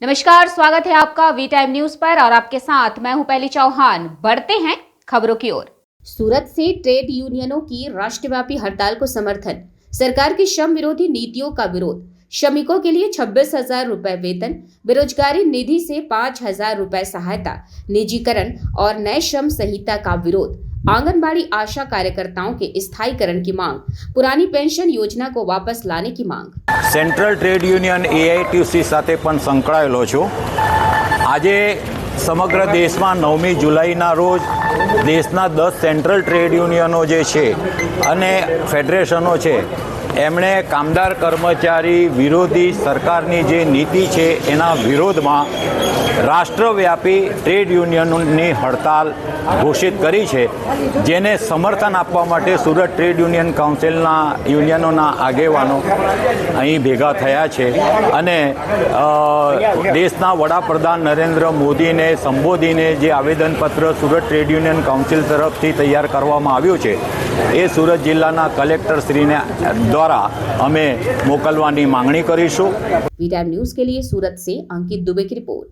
नमस्कार, स्वागत है आपका वी टाइम न्यूज पर और आपके साथ मैं हूं पहली चौहान। बढ़ते हैं खबरों की ओर। सूरत से ट्रेड यूनियनों की राष्ट्रव्यापी हड़ताल को समर्थन। सरकार की श्रम विरोधी नीतियों का विरोध। श्रमिकों के लिए 26,000 रुपए वेतन, बेरोजगारी निधि से 5,000 रुपए सहायता, निजीकरण और नए श्रम संहिता का विरोध। आंगनबाड़ी आशा कार्यकर्ताओं के स्थायीकरण की मांग। पुरानी पेंशन योजना को वापस लाने की मांग। સેન્ટ્રલ ટ્રેડ યુનિયન AITUC સાથે પણ સંકળાયેલો છું। આજે સમગ્ર દેશમાં 9મી જુલાઈના રોજ દેશના 10 સેન્ટ્રલ ટ્રેડ યુનિયનો જે છે અને ફેડરેશનો છે એમણે કામદાર કર્મચારી વિરોધી સરકારની જે નીતિ છે એના વિરોધમાં રાષ્ટ્રવ્યાપી ટ્રેડ યુનિયનોની હડતાલ ઘોષિત કરી છે, જેને સમર્થન આપવા માટે સુરત ટ્રેડ યુનિયન કાઉન્સિલના યુનિયનોના આગેવાનો અહીં ભેગા થયા છે અને દેશના વડાપ્રધાન નરેન્દ્ર મોદીને સંબોધીને જે આવેદનપત્ર સુરત ટ્રેડ યુનિયન કાઉન્સિલ તરફથી તૈયાર કરવામાં આવ્યું છે એ સુરત જિલ્લાના કલેક્ટરશ્રીને દ્વારા અમે મોકલવાની માંગણી કરીશું। वी टाइम न्यूज के लिए सूरत से अंकित दुबे की रिपोर्ट।